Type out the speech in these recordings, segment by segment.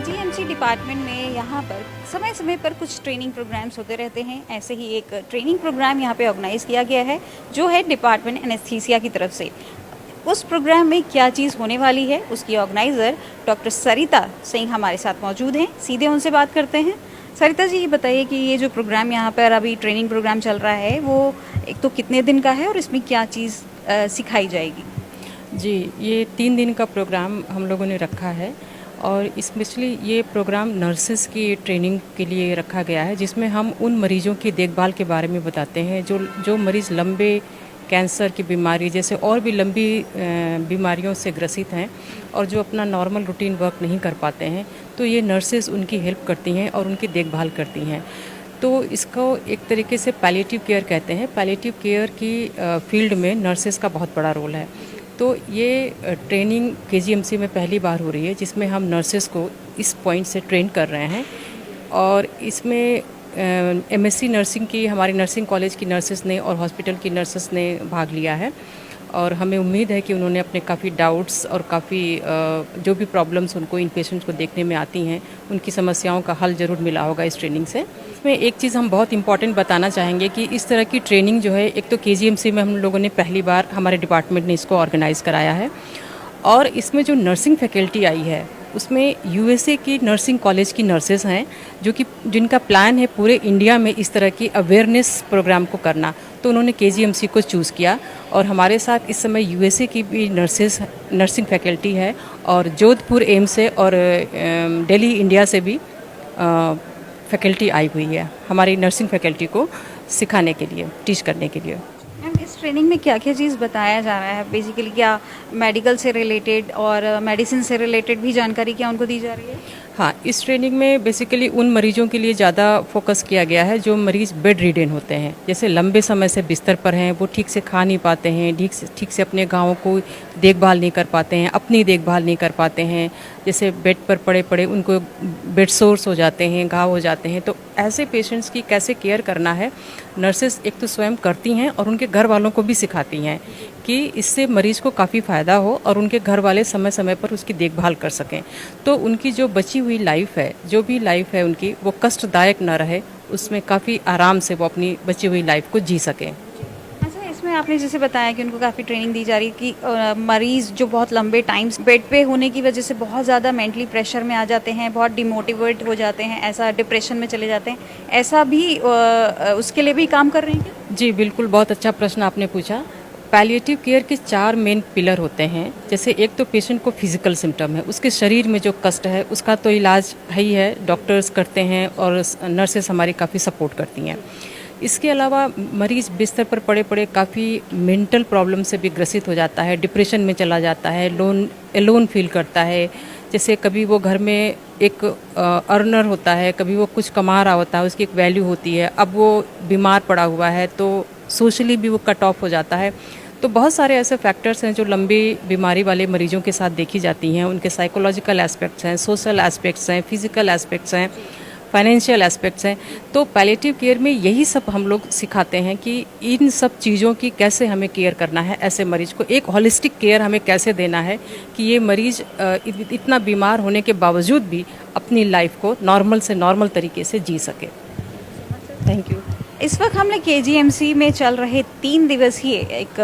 KGMC department में यहाँ पर समय समय पर कुछ ट्रेनिंग प्रोग्राम्स होते रहते हैं। ऐसे ही एक ट्रेनिंग प्रोग्राम यहाँ पे ऑर्गेनाइज़ किया गया है जो है डिपार्टमेंट एनेस्थीसिया की तरफ से। उस प्रोग्राम में क्या चीज़ होने वाली है उसकी ऑर्गेनाइज़र डॉक्टर सरिता सिंह हमारे साथ मौजूद हैं। सीधे उनसे बात करते हैं। सरिता जी, ये बताइए कि ये जो प्रोग्राम यहाँ पर अभी ट्रेनिंग प्रोग्राम चल रहा है वो एक तो कितने दिन का है और इसमें क्या चीज़ सिखाई जाएगी? जी, ये 3 दिन का प्रोग्राम हम लोगों ने रखा है और स्पेशली ये प्रोग्राम नर्सेस की ट्रेनिंग के लिए रखा गया है, जिसमें हम उन मरीजों की देखभाल के बारे में बताते हैं जो मरीज़ लंबे कैंसर की बीमारी जैसे और भी लंबी बीमारियों से ग्रसित हैं और जो अपना नॉर्मल रूटीन वर्क नहीं कर पाते हैं, तो ये नर्सेस उनकी हेल्प करती हैं और उनकी देखभाल करती हैं। तो इसको एक तरीके से पैलिएटिव केयर कहते हैं। पैलिएटिव केयर की फील्ड में नर्सेस का बहुत बड़ा रोल है। तो ये ट्रेनिंग केजीएमसी में पहली बार हो रही है जिसमें हम नर्सेस को इस पॉइंट से ट्रेन कर रहे हैं और इसमें एमएससी नर्सिंग की हमारी नर्सिंग कॉलेज की नर्सेस ने और हॉस्पिटल की नर्सेस ने भाग लिया है और हमें उम्मीद है कि उन्होंने अपने काफ़ी डाउट्स और काफ़ी जो भी प्रॉब्लम्स उनको इन पेशेंट्स को देखने में आती हैं उनकी समस्याओं का हल ज़रूर मिला होगा इस ट्रेनिंग से। इसमें एक चीज़ हम बहुत इंपॉर्टेंट बताना चाहेंगे कि इस तरह की ट्रेनिंग जो है एक तो केजीएमसी में हम लोगों ने पहली बार हमारे डिपार्टमेंट ने इसको ऑर्गेनाइज़ कराया है और इसमें जो नर्सिंग फैकल्टी आई है उसमें यूएसए की नर्सिंग कॉलेज की नर्सेस हैं जिनका प्लान है पूरे इंडिया में इस तरह की अवेयरनेस प्रोग्राम को करना, तो उन्होंने केजीएमसी को चूज़ किया और हमारे साथ इस समय यूएसए की भी नर्सिंग फैकल्टी है और जोधपुर एम्स से और दिल्ली इंडिया से भी फैकल्टी आई हुई है हमारी नर्सिंग फैकल्टी को सिखाने के लिए, टीच करने के लिए। मैम, इस ट्रेनिंग में क्या क्या चीज़ बताया जा रहा है? बेसिकली क्या मेडिकल से रिलेटेड और मेडिसिन से रिलेटेड भी जानकारी क्या उनको दी जा रही है? हाँ, इस ट्रेनिंग में बेसिकली उन मरीजों के लिए ज़्यादा फोकस किया गया है जो मरीज़ बेड रिडेन होते हैं, जैसे लंबे समय से बिस्तर पर हैं, वो ठीक से खा नहीं पाते हैं, ठीक से अपने गाँव को देखभाल नहीं कर पाते हैं, अपनी देखभाल नहीं कर पाते हैं, जैसे बेड पर पड़े पड़े उनको बेड सोर्स हो जाते हैं, घाव हो जाते हैं। तो ऐसे पेशेंट्स की कैसे केयर करना है नर्सेस एक तो स्वयं करती हैं और उनके घर वालों को भी सिखाती हैं कि इससे मरीज़ को काफ़ी फ़ायदा हो और उनके घर वाले समय समय पर उसकी देखभाल कर सकें। तो उनकी जो बची हुई लाइफ है, जो भी लाइफ है उनकी, वो कष्टदायक न रहे, उसमें काफ़ी आराम से वो अपनी बची हुई लाइफ को जी सकें। अच्छा, इसमें आपने जैसे बताया कि उनको काफ़ी ट्रेनिंग दी जा रही है कि मरीज़ जो बहुत लंबे टाइम बेड पे होने की वजह से बहुत ज़्यादा मेंटली प्रेशर में आ जाते हैं, बहुत डिमोटिवेट हो जाते हैं, ऐसा डिप्रेशन में चले जाते हैं, ऐसा भी उसके लिए भी काम कर रहे हैं क्या? जी बिल्कुल, बहुत अच्छा प्रश्न आपने पूछा। पैलिएटिव केयर के 4 मेन पिलर होते हैं। जैसे एक तो पेशेंट को फिजिकल सिम्टम है, उसके शरीर में जो कष्ट है उसका तो इलाज है ही है, डॉक्टर्स करते हैं और नर्सेस हमारी काफ़ी सपोर्ट करती हैं। इसके अलावा मरीज़ बिस्तर पर पड़े पड़े काफ़ी मेंटल प्रॉब्लम से भी ग्रसित हो जाता है, डिप्रेशन में चला जाता है, एलोन फील करता है। जैसे कभी वो घर में एक अर्नर होता है, कभी वो कुछ कमा रहा होता है, उसकी एक वैल्यू होती है, अब वो बीमार पड़ा हुआ है तो सोशली भी वो कट ऑफ हो जाता है। तो बहुत सारे ऐसे फैक्टर्स हैं जो लंबी बीमारी वाले मरीजों के साथ देखी जाती हैं। उनके साइकोलॉजिकल एस्पेक्ट्स हैं, सोशल एस्पेक्ट्स हैं, फिजिकल एस्पेक्ट्स हैं, फाइनेंशियल एस्पेक्ट्स हैं। तो पैलिएटिव केयर में यही सब हम लोग सिखाते हैं कि इन सब चीज़ों की कैसे हमें केयर करना है, ऐसे मरीज को एक होलिस्टिक केयर हमें कैसे देना है कि ये मरीज इतना बीमार होने के बावजूद भी अपनी लाइफ को नॉर्मल से नॉर्मल तरीके से जी सके। Thank you. इस वक्त हमने केजीएमसी में चल रहे 3 दिवसीय एक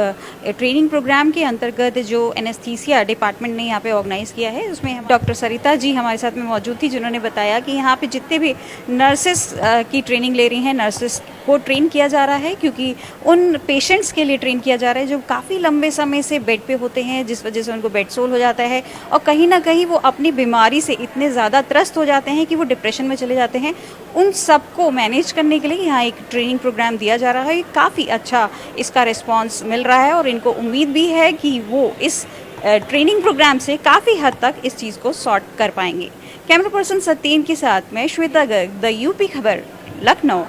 ट्रेनिंग प्रोग्राम के अंतर्गत जो एनेस्थीसिया डिपार्टमेंट ने यहाँ पे ऑर्गेनाइज़ किया है, उसमें डॉक्टर सरिता जी हमारे साथ में मौजूद थी, जिन्होंने बताया कि यहाँ पे जितने भी नर्सेस की ट्रेनिंग ले रही हैं, नर्सेस को ट्रेन किया जा रहा है क्योंकि उन पेशेंट्स के लिए ट्रेन किया जा रहा है जो काफ़ी लंबे समय से बेड पे होते हैं, जिस वजह से उनको बेड सोल हो जाता है और कहीं ना कहीं वो अपनी बीमारी से इतने ज़्यादा त्रस्त हो जाते हैं कि वो डिप्रेशन में चले जाते हैं। उन सबको मैनेज करने के लिए यहाँ एक ट्रेनिंग प्रोग्राम दिया जा रहा है। काफ़ी अच्छा इसका रिस्पांस मिल रहा है और इनको उम्मीद भी है कि वो इस ट्रेनिंग प्रोग्राम से काफ़ी हद तक इस चीज़ को सॉर्ट कर पाएंगे। कैमरा पर्सन सत्येन के साथ मैं श्वेता गर्ग, द यूपी खबर, लखनऊ।